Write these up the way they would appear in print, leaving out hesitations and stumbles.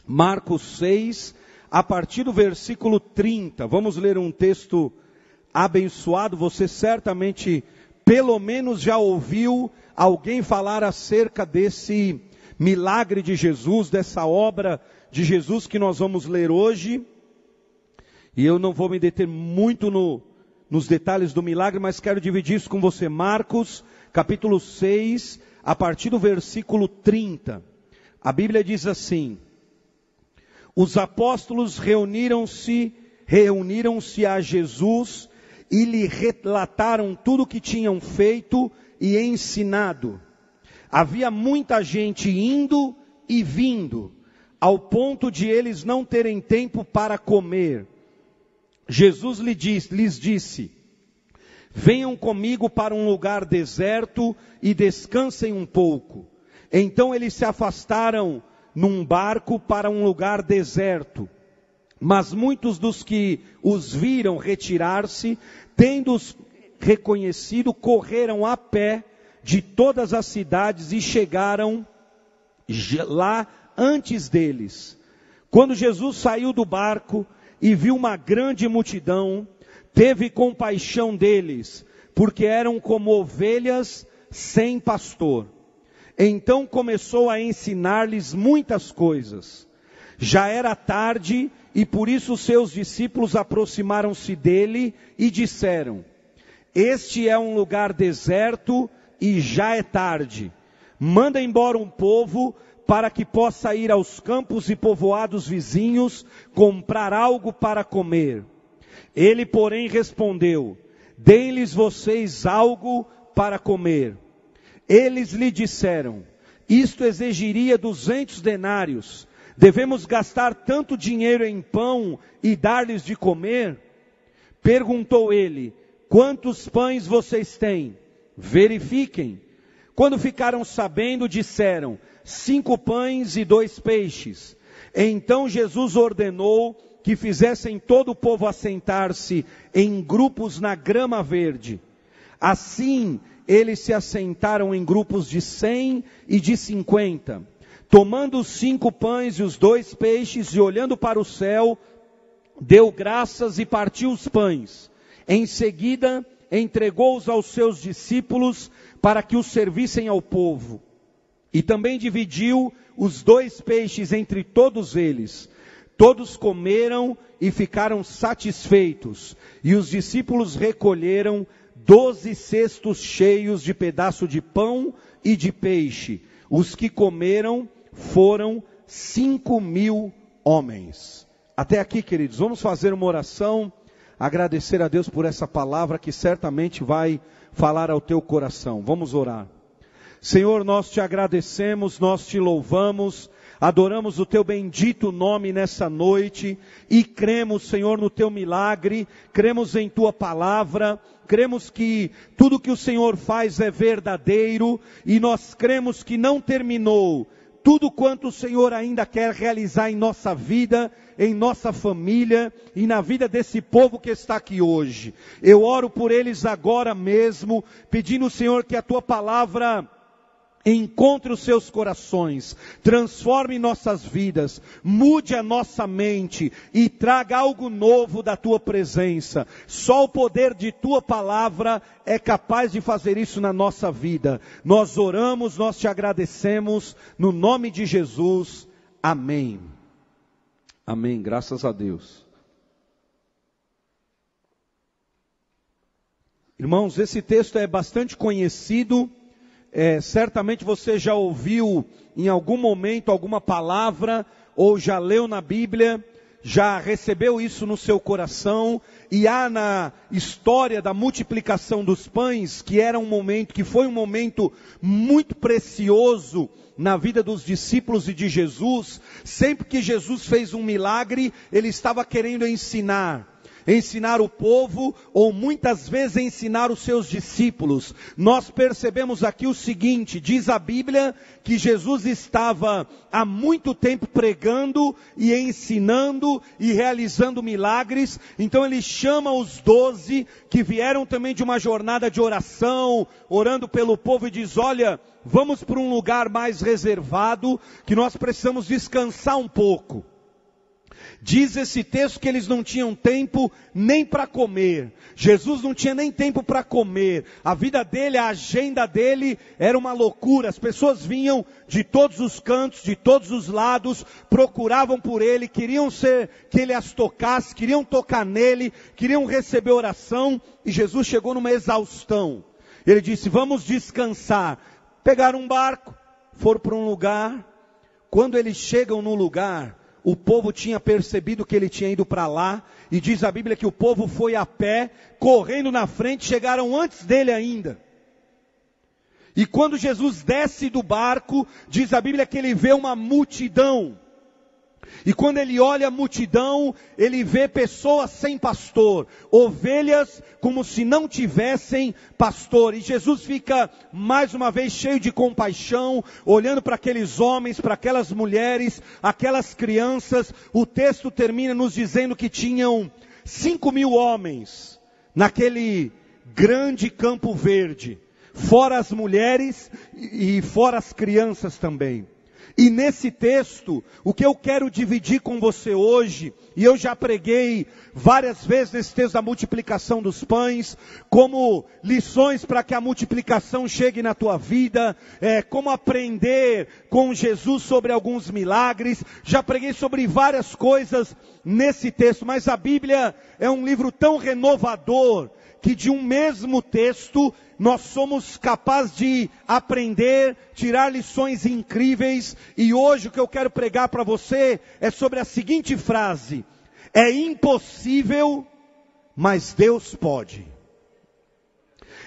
Marcos 6, a partir do versículo 30. Vamos ler um texto abençoado. Você certamente, pelo menos, já ouviu alguém falar acerca desse milagre de Jesus, dessa obra de Jesus que nós vamos ler hoje. E eu não vou me deter muito nos detalhes do milagre, mas quero dividir isso com você. Marcos, capítulo 6, a partir do versículo 30. A Bíblia diz assim: os apóstolos reuniram-se a Jesus e lhe relataram tudo o que tinham feito e ensinado. Havia muita gente indo e vindo, ao ponto de eles não terem tempo para comer. Jesus lhes disse: venham comigo para um lugar deserto e descansem um pouco. Então eles se afastaram num barco para um lugar deserto. Mas muitos dos que os viram retirar-se, tendo-os reconhecido, correram a pé de todas as cidades e chegaram lá antes deles. Quando Jesus saiu do barco e viu uma grande multidão, teve compaixão deles, porque eram como ovelhas sem pastor. Então começou a ensinar-lhes muitas coisas. Já era tarde e por isso seus discípulos aproximaram-se dele e disseram: este é um lugar deserto e já é tarde. Manda embora um povo para que possa ir aos campos e povoados vizinhos comprar algo para comer. Ele, porém, respondeu: deem-lhes vocês algo para comer. Eles lhe disseram: isto exigiria 200 denários. Devemos gastar tanto dinheiro em pão e dar-lhes de comer? Perguntou ele: quantos pães vocês têm? Verifiquem. Quando ficaram sabendo, disseram: 5 pães e 2 peixes. Então Jesus ordenou que fizessem todo o povo assentar-se em grupos na grama verde. Assim, eles se assentaram em grupos de 100 e de 50. Tomando os 5 pães e os 2 peixes e olhando para o céu, deu graças e partiu os pães. Em seguida, entregou-os aos seus discípulos para que os servissem ao povo. E também dividiu os 2 peixes entre todos eles. Todos comeram e ficaram satisfeitos. E os discípulos recolheram 12 cestos cheios de pedaço de pão e de peixe. Os que comeram foram 5.000 homens. Até aqui, queridos, vamos fazer uma oração, agradecer a Deus por essa palavra que certamente vai falar ao teu coração. Vamos orar. Senhor, nós te agradecemos, nós te louvamos, adoramos o teu bendito nome nessa noite e cremos, Senhor, no teu milagre, cremos em tua palavra, cremos que tudo que o Senhor faz é verdadeiro e nós cremos que não terminou tudo quanto o Senhor ainda quer realizar em nossa vida, em nossa família e na vida desse povo que está aqui hoje. Eu oro por eles agora mesmo, pedindo, Senhor, que a tua palavra encontre os seus corações, transforme nossas vidas, mude a nossa mente e traga algo novo da tua presença. Só o poder de tua palavra é capaz de fazer isso na nossa vida. Nós oramos, nós te agradecemos, no nome de Jesus. Amém. Amém, graças a Deus. Irmãos, esse texto é bastante conhecido. Certamente você já ouviu em algum momento alguma palavra, ou já leu na Bíblia, já recebeu isso no seu coração, e há na história da multiplicação dos pães, que foi um momento muito precioso na vida dos discípulos e de Jesus. Sempre que Jesus fez um milagre, ele estava querendo ensinar. ensinar o povo, ou muitas vezes ensinar os seus discípulos. Nós percebemos aqui o seguinte, diz a Bíblia que Jesus estava há muito tempo pregando e ensinando e realizando milagres. Então ele chama os 12 que vieram também de uma jornada de oração, orando pelo povo, e diz: olha, vamos para um lugar mais reservado, que nós precisamos descansar um pouco. Diz esse texto que eles não tinham tempo nem para comer. Jesus não tinha nem tempo para comer. A vida dele, a agenda dele era uma loucura. As pessoas vinham de todos os cantos, de todos os lados, procuravam por ele, queriam que ele as tocasse, queriam tocar nele, queriam receber oração. E Jesus chegou numa exaustão. Ele disse: vamos descansar. Pegaram um barco, foram para um lugar. Quando eles chegam no lugar, o povo tinha percebido que ele tinha ido para lá, e diz a Bíblia que o povo foi a pé, correndo na frente, chegaram antes dele ainda. E quando Jesus desce do barco, diz a Bíblia que ele vê uma multidão. E quando ele olha a multidão, ele vê pessoas sem pastor, ovelhas como se não tivessem pastor. E Jesus fica mais uma vez cheio de compaixão, olhando para aqueles homens, para aquelas mulheres, aquelas crianças. O texto termina nos dizendo que tinham 5.000 homens naquele grande campo verde, fora as mulheres e fora as crianças também. E nesse texto, o que eu quero dividir com você hoje, e eu já preguei várias vezes nesse texto da multiplicação dos pães, como lições para que a multiplicação chegue na tua vida, como aprender com Jesus sobre alguns milagres. Já preguei sobre várias coisas nesse texto, mas a Bíblia é um livro tão renovador, que de um mesmo texto nós somos capazes de aprender, tirar lições incríveis. E hoje o que eu quero pregar para você é sobre a seguinte frase: é impossível, mas Deus pode.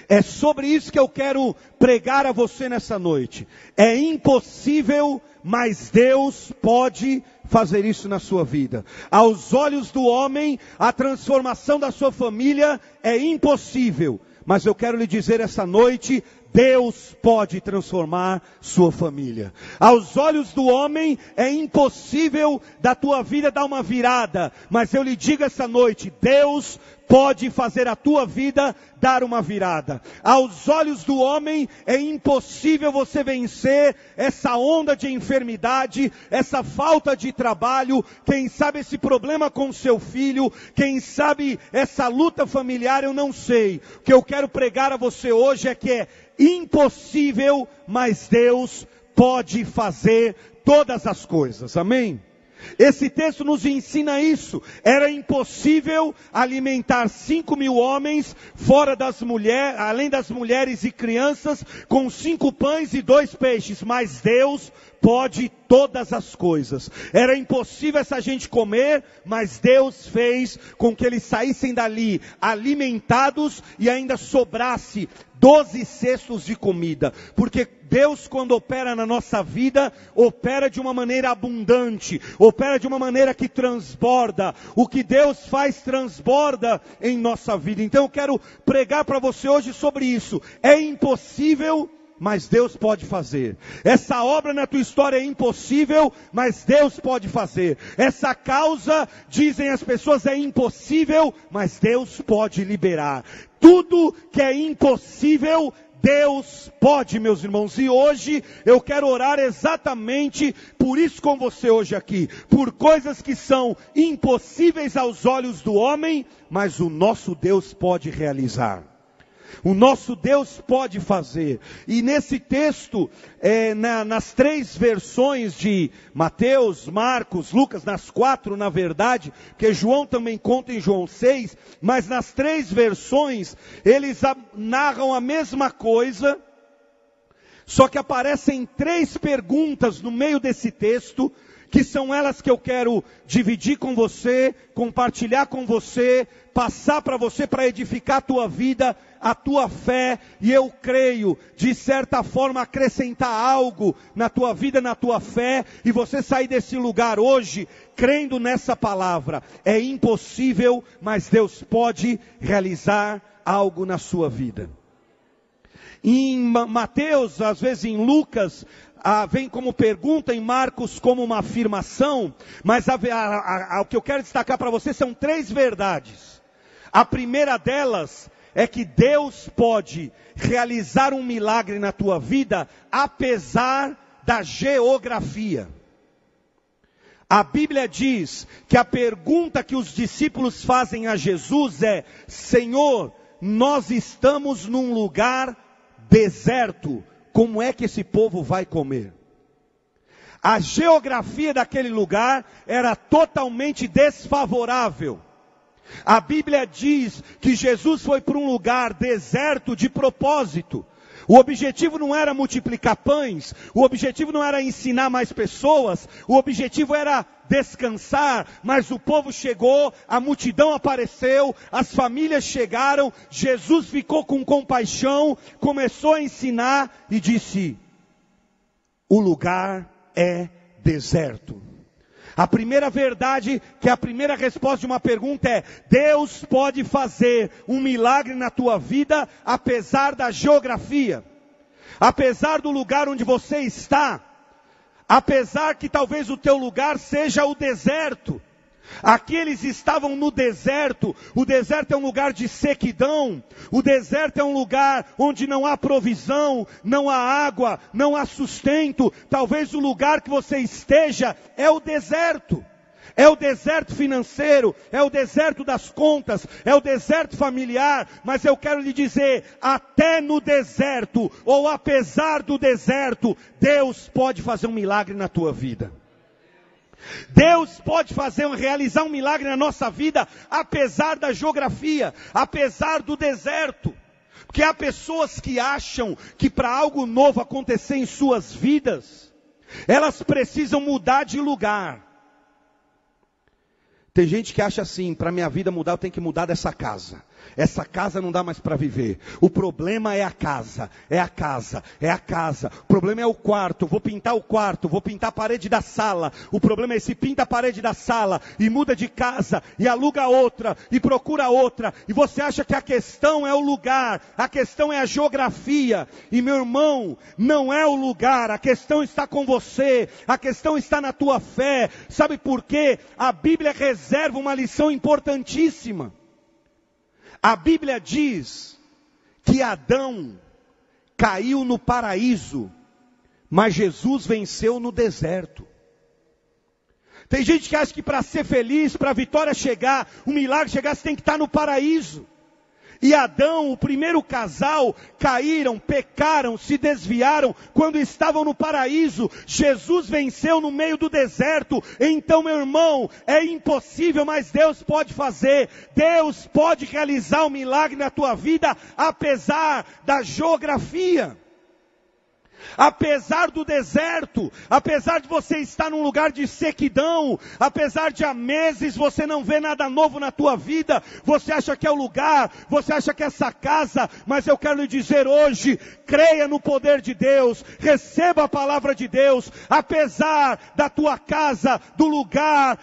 É sobre isso que eu quero pregar a você nessa noite. É impossível, mas Deus pode fazer isso na sua vida. Aos olhos do homem, a transformação da sua família é impossível. Mas eu quero lhe dizer essa noite, Deus pode transformar sua família. Aos olhos do homem é impossível da tua vida dar uma virada. Mas eu lhe digo essa noite, Deus pode fazer a tua vida dar uma virada. Aos olhos do homem é impossível você vencer essa onda de enfermidade, essa falta de trabalho, quem sabe esse problema com seu filho, quem sabe essa luta familiar, eu não sei. O que eu quero pregar a você hoje é que é impossível, mas Deus pode fazer todas as coisas. Amém? Esse texto nos ensina isso. Era impossível alimentar 5.000 homens, fora das mulheres, além das mulheres e crianças, com 5 pães e 2 peixes. Mas Deus pode todas as coisas. Era impossível essa gente comer, mas Deus fez com que eles saíssem dali alimentados e ainda sobrasse 12 cestos de comida. Porque Deus, quando opera na nossa vida, opera de uma maneira abundante, opera de uma maneira que transborda. O que Deus faz transborda em nossa vida. Então eu quero pregar para você hoje sobre isso. É impossível, mas Deus pode fazer. Essa obra na tua história é impossível, mas Deus pode fazer. Essa causa, dizem as pessoas, é impossível, mas Deus pode liberar. Tudo que é impossível, Deus pode, meus irmãos. E hoje eu quero orar exatamente por isso com você hoje aqui. Por coisas que são impossíveis aos olhos do homem, mas o nosso Deus pode realizar. O nosso Deus pode fazer. E nesse texto, nas 3 versões de Mateus, Marcos, Lucas, nas 4 na verdade, porque João também conta em João 6, mas nas 3 versões, eles narram a mesma coisa, só que aparecem 3 perguntas no meio desse texto, que são elas que eu quero dividir com você, compartilhar com você, passar para você para edificar a tua vida, a tua fé, e eu creio, de certa forma, acrescentar algo na tua vida, na tua fé, e você sair desse lugar hoje, crendo nessa palavra. É impossível, mas Deus pode realizar algo na sua vida. Em Mateus, às vezes em Lucas, vem como pergunta, em Marcos como uma afirmação, mas o que eu quero destacar para você são 3 verdades. A primeira delas é que Deus pode realizar um milagre na tua vida, apesar da geografia. A Bíblia diz que a pergunta que os discípulos fazem a Jesus é: Senhor, nós estamos num lugar deserto, como é que esse povo vai comer? A geografia daquele lugar era totalmente desfavorável. A Bíblia diz que Jesus foi para um lugar deserto de propósito. O objetivo não era multiplicar pães, o objetivo não era ensinar mais pessoas, o objetivo era descansar, mas o povo chegou, a multidão apareceu, as famílias chegaram, Jesus ficou com compaixão, começou a ensinar e disse: o lugar é deserto. A primeira verdade, que é a primeira resposta de uma pergunta é: Deus pode fazer um milagre na tua vida, apesar da geografia, apesar do lugar onde você está, apesar que talvez o teu lugar seja o deserto. Aqui eles estavam no deserto. O deserto é um lugar de sequidão. O deserto é um lugar onde não há provisão, não há água, não há sustento. Talvez o lugar que você esteja é o deserto. É o deserto financeiro, é o deserto das contas, é o deserto familiar. Mas eu quero lhe dizer, até no deserto, ou apesar do deserto, Deus pode fazer um milagre na tua vida. Deus pode realizar um milagre na nossa vida, apesar da geografia, apesar do deserto. Porque há pessoas que acham que para algo novo acontecer em suas vidas, elas precisam mudar de lugar. Tem gente que acha assim: para minha vida mudar eu tenho que mudar dessa casa. Essa casa não dá mais para viver. O problema é a casa, é a casa, é a casa. O problema é o quarto, vou pintar o quarto, vou pintar a parede da sala. O problema é esse: pinta a parede da sala e muda de casa e aluga outra e procura outra. E você acha que a questão é o lugar, a questão é a geografia. E meu irmão, não é o lugar, a questão está com você, a questão está na tua fé. Sabe por quê? A Bíblia reserva uma lição importantíssima. A Bíblia diz que Adão caiu no paraíso, mas Jesus venceu no deserto. Tem gente que acha que para ser feliz, para a vitória chegar, o milagre chegar, você tem que estar no paraíso. E Adão, o primeiro casal, caíram, pecaram, se desviaram quando estavam no paraíso. Jesus venceu no meio do deserto. Então, meu irmão, é impossível, mas Deus pode fazer. Deus pode realizar um milagre na tua vida, apesar da geografia. Apesar do deserto, apesar de você estar num lugar de sequidão, apesar de há meses você não vê nada novo na tua vida, você acha que é o lugar, você acha que é essa casa, mas eu quero lhe dizer hoje, creia no poder de Deus, receba a palavra de Deus, apesar da tua casa, do lugar,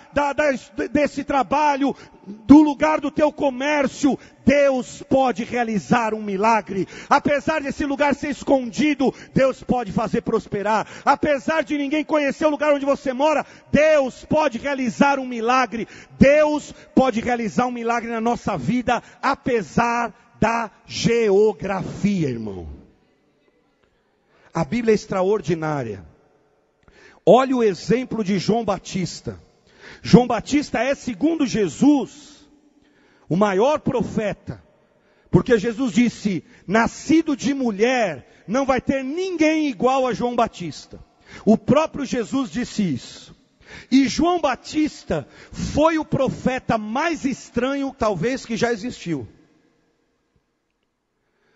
desse trabalho, do lugar do teu comércio, Deus pode realizar um milagre. Apesar desse lugar ser escondido, Deus pode fazer prosperar. Apesar de ninguém conhecer o lugar onde você mora, Deus pode realizar um milagre. Deus pode realizar um milagre na nossa vida, apesar da geografia, irmão. A Bíblia é extraordinária. Olha o exemplo de João Batista. João Batista é, segundo Jesus, o maior profeta, porque Jesus disse: nascido de mulher, não vai ter ninguém igual a João Batista. O próprio Jesus disse isso. E João Batista foi o profeta mais estranho, talvez, que já existiu.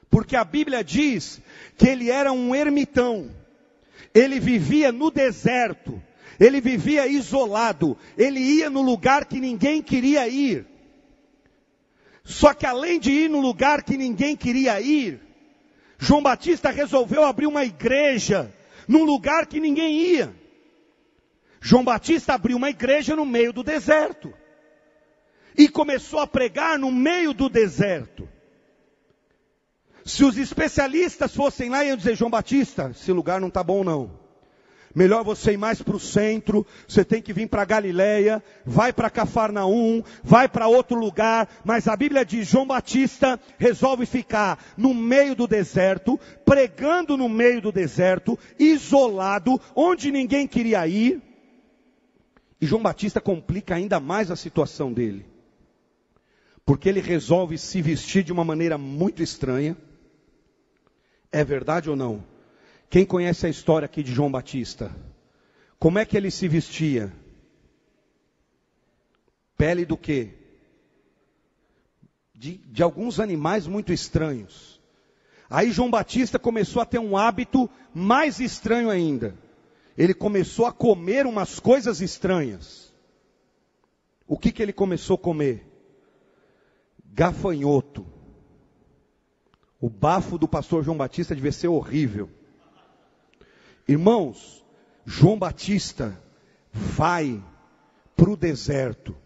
Porque a Bíblia diz que ele era um ermitão, ele vivia no deserto, ele vivia isolado, ele ia no lugar que ninguém queria ir. Só que além de ir no lugar que ninguém queria ir, João Batista resolveu abrir uma igreja num lugar que ninguém ia. João Batista abriu uma igreja no meio do deserto. E começou a pregar no meio do deserto. Se os especialistas fossem lá, iam dizer: João Batista, esse lugar não está bom não. Melhor você ir mais para o centro, você tem que vir para Galileia, vai para Cafarnaum, vai para outro lugar. Mas a Bíblia diz, João Batista resolve ficar no meio do deserto, pregando no meio do deserto, isolado, onde ninguém queria ir. E João Batista complica ainda mais a situação dele. Porque ele resolve se vestir de uma maneira muito estranha. É verdade ou não? Quem conhece a história aqui de João Batista? Como é que ele se vestia? Pele do quê? De alguns animais muito estranhos. Aí João Batista começou a ter um hábito mais estranho ainda. Ele começou a comer umas coisas estranhas. O que ele começou a comer? Gafanhoto. O bafo do pastor João Batista devia ser horrível. Irmãos, João Batista vai para o deserto.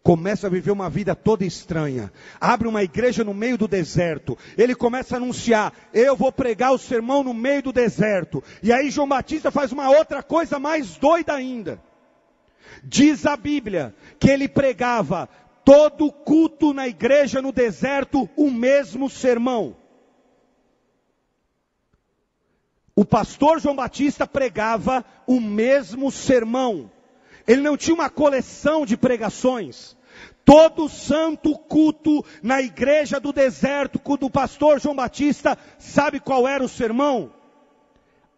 Começa a viver uma vida toda estranha. Abre uma igreja no meio do deserto. Ele começa a anunciar: eu vou pregar o sermão no meio do deserto. E aí João Batista faz uma outra coisa mais doida ainda. Diz a Bíblia que ele pregava todo culto na igreja no deserto o mesmo sermão. O pastor João Batista pregava o mesmo sermão. Ele não tinha uma coleção de pregações. Todo santo culto na igreja do deserto, do pastor João Batista, sabe qual era o sermão?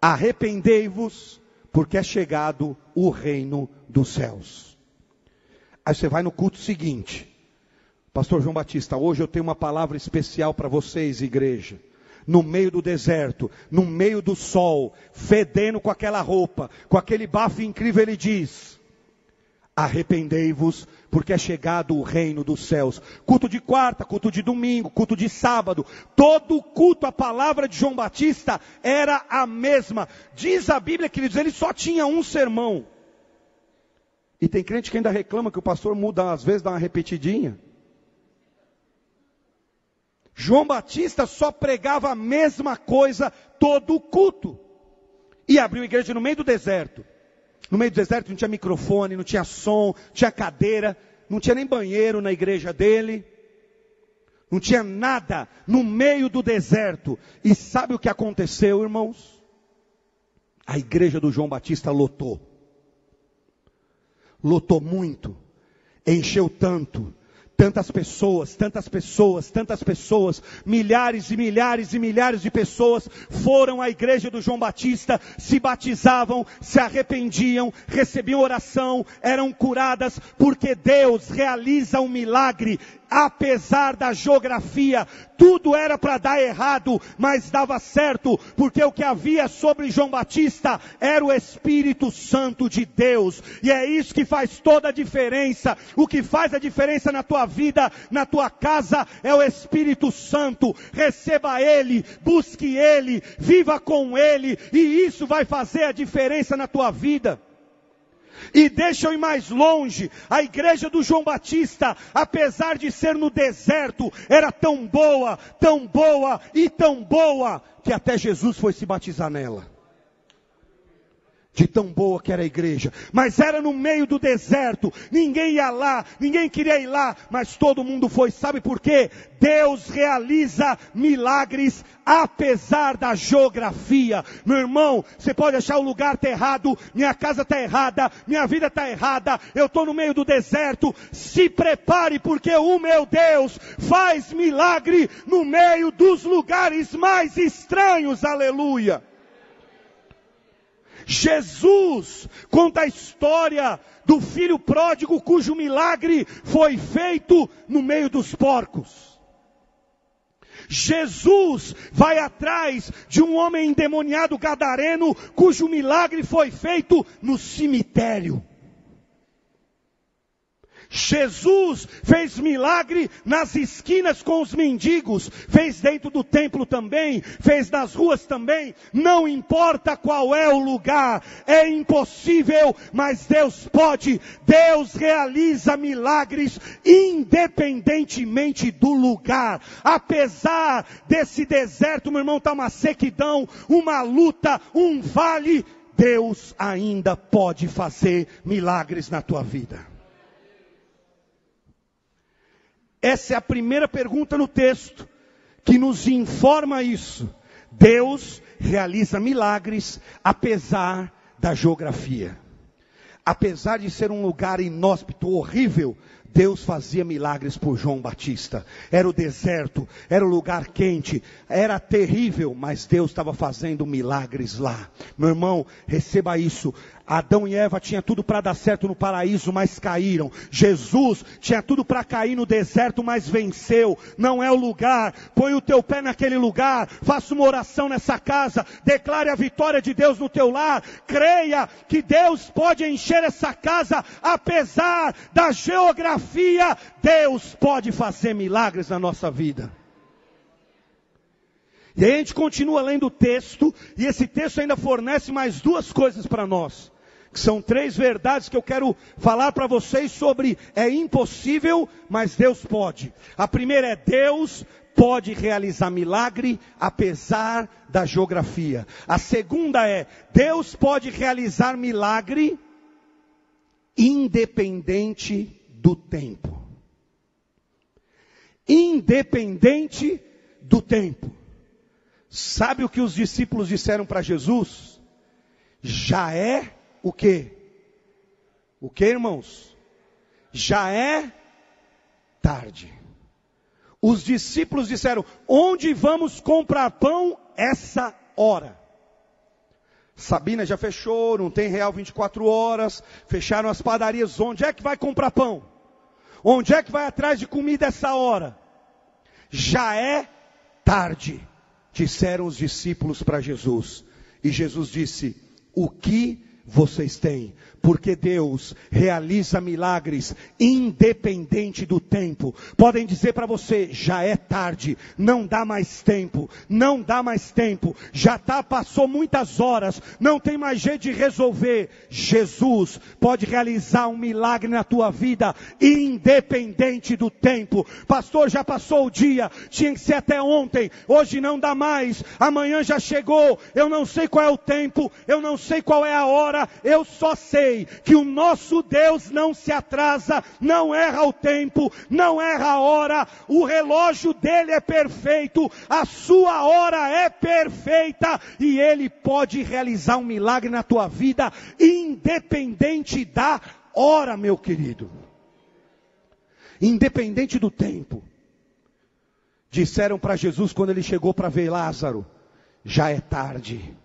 Arrependei-vos, porque é chegado o reino dos céus. Aí você vai no culto seguinte: pastor João Batista, hoje eu tenho uma palavra especial para vocês, igreja. No meio do deserto, no meio do sol, fedendo com aquela roupa, com aquele bafo incrível, ele diz: arrependei-vos, porque é chegado o reino dos céus. Culto de quarta, culto de domingo, culto de sábado, todo culto, a palavra de João Batista era a mesma. Diz a Bíblia, queridos, ele só tinha um sermão. E tem crente que ainda reclama que o pastor muda, às vezes dá uma repetidinha. João Batista só pregava a mesma coisa todo o culto. E abriu igreja no meio do deserto. No meio do deserto não tinha microfone, não tinha som, não tinha cadeira, não tinha nem banheiro na igreja dele. Não tinha nada no meio do deserto. E sabe o que aconteceu, irmãos? A igreja do João Batista lotou. Lotou muito. Encheu tanto. Tantas pessoas, tantas pessoas, tantas pessoas, milhares e milhares e milhares de pessoas foram à igreja do João Batista, se batizavam, se arrependiam, recebiam oração, eram curadas, porque Deus realiza um milagre. Apesar da geografia, tudo era para dar errado, mas dava certo, porque o que havia sobre João Batista era o Espírito Santo de Deus, e é isso que faz toda a diferença. O que faz a diferença na tua vida, na tua casa, é o Espírito Santo. Receba Ele, busque Ele, viva com Ele, e isso vai fazer a diferença na tua vida. E deixa eu ir mais longe, a igreja do João Batista, apesar de ser no deserto, era tão boa e tão boa, que até Jesus foi se batizar nela. De tão boa que era a igreja, mas era no meio do deserto, ninguém ia lá, ninguém queria ir lá, mas todo mundo foi. Sabe por quê? Deus realiza milagres apesar da geografia. Meu irmão, você pode achar o lugar tá errado, minha casa tá errada, minha vida tá errada, eu estou no meio do deserto. Se prepare, porque o meu Deus faz milagre no meio dos lugares mais estranhos. Aleluia. Jesus conta a história do filho pródigo, cujo milagre foi feito no meio dos porcos. Jesus vai atrás de um homem endemoniado gadareno, cujo milagre foi feito no cemitério. Jesus fez milagre nas esquinas com os mendigos, fez dentro do templo também, fez nas ruas também, não importa qual é o lugar, é impossível, mas Deus pode. Deus realiza milagres independentemente do lugar. Apesar desse deserto, meu irmão, está uma sequidão, uma luta, um vale, Deus ainda pode fazer milagres na tua vida. Essa é a primeira pergunta no texto, que nos informa isso. Deus realiza milagres, apesar da geografia. Apesar de ser um lugar inóspito, horrível, Deus fazia milagres por João Batista. Era o deserto, era o lugar quente, era terrível, mas Deus estava fazendo milagres lá. Meu irmão, receba isso. Adão e Eva tinham tudo para dar certo no paraíso, mas caíram. Jesus tinha tudo para cair no deserto, mas venceu. Não é o lugar. Põe o teu pé naquele lugar. Faça uma oração nessa casa. Declare a vitória de Deus no teu lar. Creia que Deus pode encher essa casa, apesar da geografia. Deus pode fazer milagres na nossa vida. E aí a gente continua lendo o texto, e esse texto ainda fornece mais duas coisas para nós. Que são três verdades que eu quero falar para vocês sobre é impossível, mas Deus pode. A primeira é: Deus pode realizar milagre apesar da geografia. A segunda é: Deus pode realizar milagre independente do tempo. Independente do tempo. Sabe o que os discípulos disseram para Jesus? Já é o quê? O quê, irmãos? Já é tarde. Os discípulos disseram: onde vamos comprar pão essa hora? Sabina já fechou, não tem real 24 horas, fecharam as padarias. Onde é que vai comprar pão? Onde é que vai atrás de comida essa hora? Já é tarde, disseram os discípulos para Jesus. E Jesus disse: o que vocês têm? Porque Deus realiza milagres independente do tempo. Podem dizer para você: já é tarde, não dá mais tempo, não dá mais tempo, passou muitas horas, não tem mais jeito de resolver. Jesus pode realizar um milagre na tua vida independente do tempo. Pastor, já passou o dia, tinha que ser até ontem, hoje não dá mais, amanhã já chegou, eu não sei qual é o tempo, eu não sei qual é a hora, eu só sei que o nosso Deus não se atrasa, não erra o tempo, não erra a hora, o relógio dele é perfeito, a sua hora é perfeita, e ele pode realizar um milagre na tua vida, independente da hora, meu querido. Independente do tempo. Disseram para Jesus quando ele chegou para ver Lázaro: já é tarde.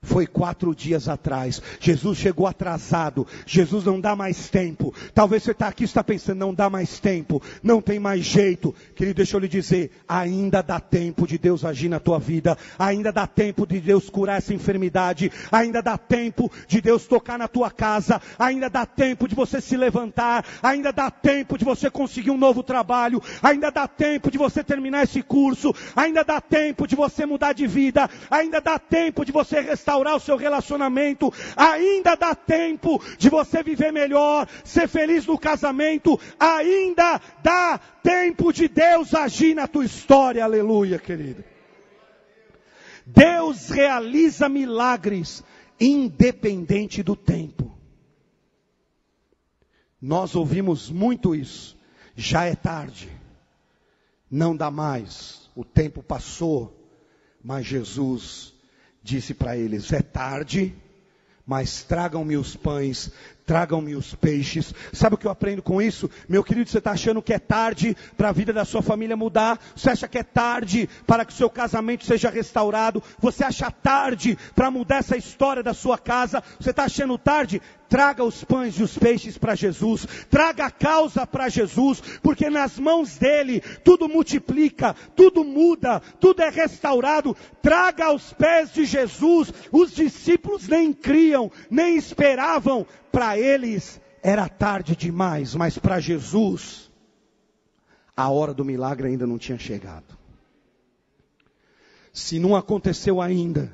Foi 4 dias atrás. Jesus chegou atrasado. Jesus não dá mais tempo. Talvez você está aqui e está pensando: não dá mais tempo, não tem mais jeito. Querido, deixa eu lhe dizer, ainda dá tempo de Deus agir na tua vida. Ainda dá tempo de Deus curar essa enfermidade. Ainda dá tempo de Deus tocar na tua casa. Ainda dá tempo de você se levantar. Ainda dá tempo de você conseguir um novo trabalho. Ainda dá tempo de você terminar esse curso. Ainda dá tempo de você mudar de vida. Ainda dá tempo de você restaurar o seu relacionamento. Ainda dá tempo de você viver melhor, ser feliz no casamento. Ainda dá tempo de Deus agir na tua história. Aleluia, querido. Deus realiza milagres independente do tempo. Nós ouvimos muito isso. Já é tarde, não dá mais, o tempo passou. Mas Jesus disse para eles: é tarde, mas tragam-me os pães, tragam-me os peixes. Sabe o que eu aprendo com isso? Meu querido, você está achando que é tarde para a vida da sua família mudar? Você acha que é tarde para que o seu casamento seja restaurado? Você acha tarde para mudar essa história da sua casa? Você está achando tarde? Traga os pães e os peixes para Jesus. Traga a causa para Jesus. Porque nas mãos dele tudo multiplica, tudo muda, tudo é restaurado. Traga aos pés de Jesus. Os discípulos nem criam, nem esperavam. Para eles era tarde demais, mas para Jesus, a hora do milagre ainda não tinha chegado. Se não aconteceu ainda,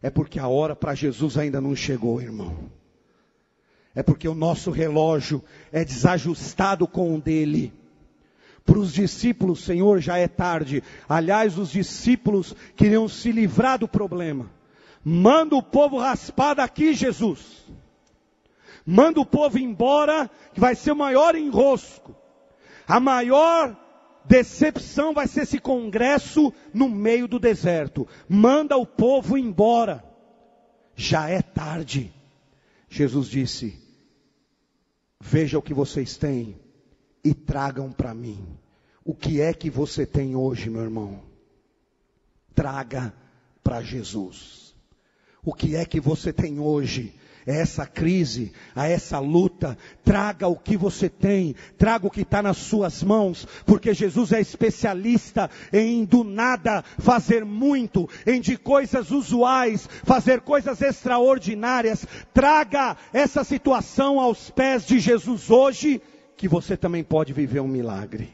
é porque a hora para Jesus ainda não chegou, irmão. É porque o nosso relógio é desajustado com o dele. Para os discípulos, Senhor, já é tarde. Aliás, os discípulos queriam se livrar do problema. Manda o povo raspar daqui, Jesus. Manda o povo embora, que vai ser o maior enrosco. A maior decepção vai ser esse congresso no meio do deserto. Manda o povo embora. Já é tarde. Jesus disse: veja o que vocês têm e tragam para mim. O que é que você tem hoje, meu irmão? Traga para Jesus. O que é que você tem hoje? É essa crise, a essa luta. Traga o que você tem, traga o que está nas suas mãos, porque Jesus é especialista em do nada fazer muito, em de coisas usuais fazer coisas extraordinárias. Traga essa situação aos pés de Jesus hoje, que você também pode viver um milagre.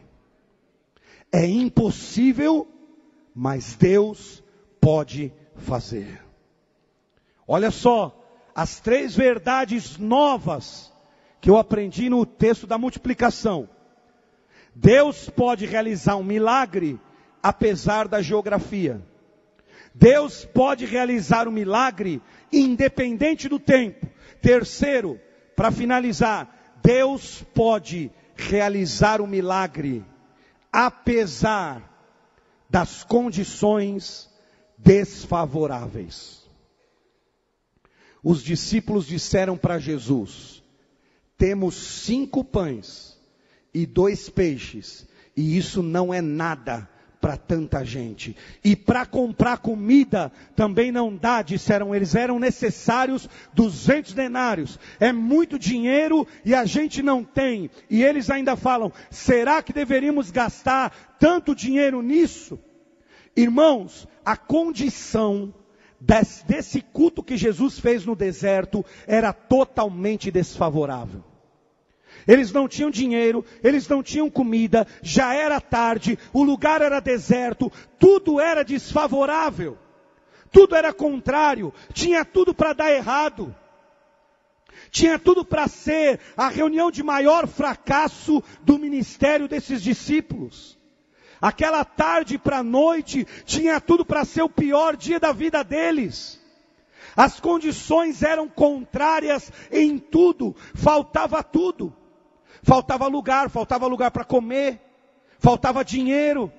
É impossível, mas Deus pode fazer. Olha só, as 3 verdades novas que eu aprendi no texto da multiplicação. Deus pode realizar um milagre apesar da geografia. Deus pode realizar um milagre independente do tempo. Terceiro, para finalizar, Deus pode realizar um milagre apesar das condições desfavoráveis. Os discípulos disseram para Jesus: temos 5 pães e 2 peixes, e isso não é nada para tanta gente. E para comprar comida também não dá, disseram eles, eram necessários 200 denários. É muito dinheiro e a gente não tem. E eles ainda falam: será que deveríamos gastar tanto dinheiro nisso? Irmãos, a condição desse culto que Jesus fez no deserto era totalmente desfavorável. Eles não tinham dinheiro, eles não tinham comida, já era tarde, o lugar era deserto, tudo era desfavorável, tudo era contrário, tinha tudo para dar errado, tinha tudo para ser a reunião de maior fracasso do ministério desses discípulos. Aquela tarde para a noite tinha tudo para ser o pior dia da vida deles. As condições eram contrárias em tudo, faltava tudo. Faltava lugar para comer, faltava dinheiro.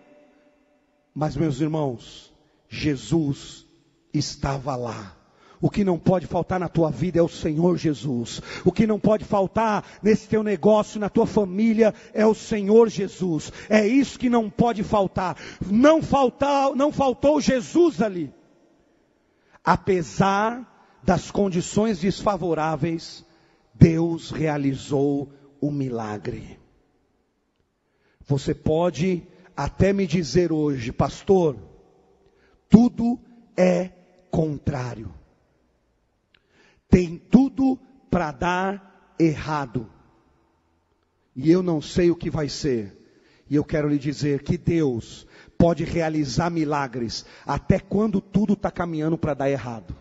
Mas, meus irmãos, Jesus estava lá. O que não pode faltar na tua vida é o Senhor Jesus. O que não pode faltar nesse teu negócio, na tua família, é o Senhor Jesus. É isso que não pode faltar. Não faltou Jesus ali. Apesar das condições desfavoráveis, Deus realizou o milagre. Você pode até me dizer hoje: pastor, tudo é contrário. Tem tudo para dar errado. E eu não sei o que vai ser. E eu quero lhe dizer que Deus pode realizar milagres até quando tudo está caminhando para dar errado.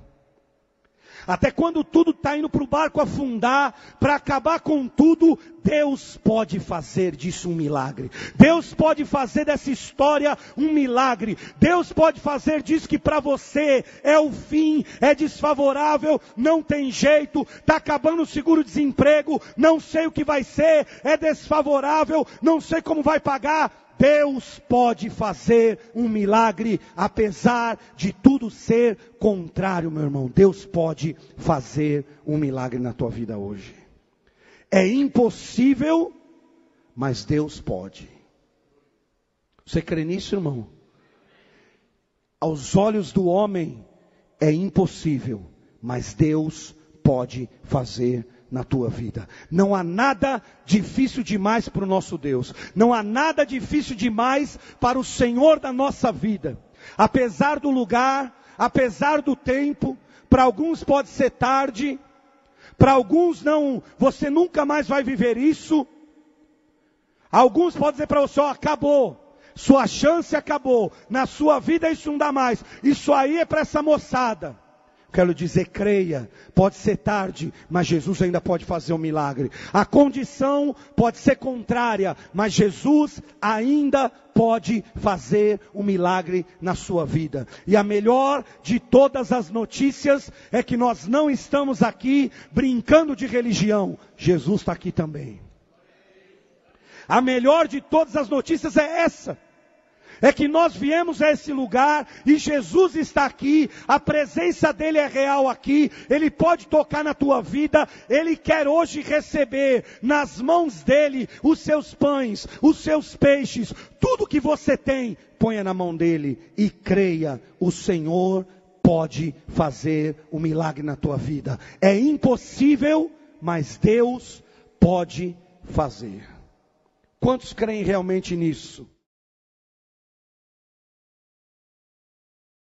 Até quando tudo está indo para o barco afundar, para acabar com tudo, Deus pode fazer disso um milagre. Deus pode fazer dessa história um milagre. Deus pode fazer disso que para você é o fim, é desfavorável, não tem jeito, está acabando o seguro-desemprego, não sei o que vai ser, é desfavorável, não sei como vai pagar. Deus pode fazer um milagre, apesar de tudo ser contrário, meu irmão. Deus pode fazer um milagre na tua vida hoje. É impossível, mas Deus pode. Você crê nisso, irmão? Aos olhos do homem é impossível, mas Deus pode fazer na tua vida. Não há nada difícil demais para o nosso Deus. Não há nada difícil demais para o Senhor da nossa vida. Apesar do lugar, apesar do tempo, para alguns pode ser tarde, Para alguns não, você nunca mais vai viver isso. Alguns podem dizer para você, acabou. Sua chance acabou. Na sua vida isso não dá mais. Isso aí é para essa moçada. Quero dizer, creia. Pode ser tarde, mas Jesus ainda pode fazer um milagre. A condição pode ser contrária, mas Jesus ainda pode fazer um milagre na sua vida. E a melhor de todas as notícias é que nós não estamos aqui brincando de religião. Jesus está aqui também. A melhor de todas as notícias é essa. É que nós viemos a esse lugar e Jesus está aqui, a presença dele é real aqui, ele pode tocar na tua vida, ele quer hoje receber nas mãos dele os seus pães, os seus peixes, tudo que você tem, ponha na mão dele e creia, o Senhor pode fazer um milagre na tua vida. É impossível, mas Deus pode fazer. Quantos creem realmente nisso?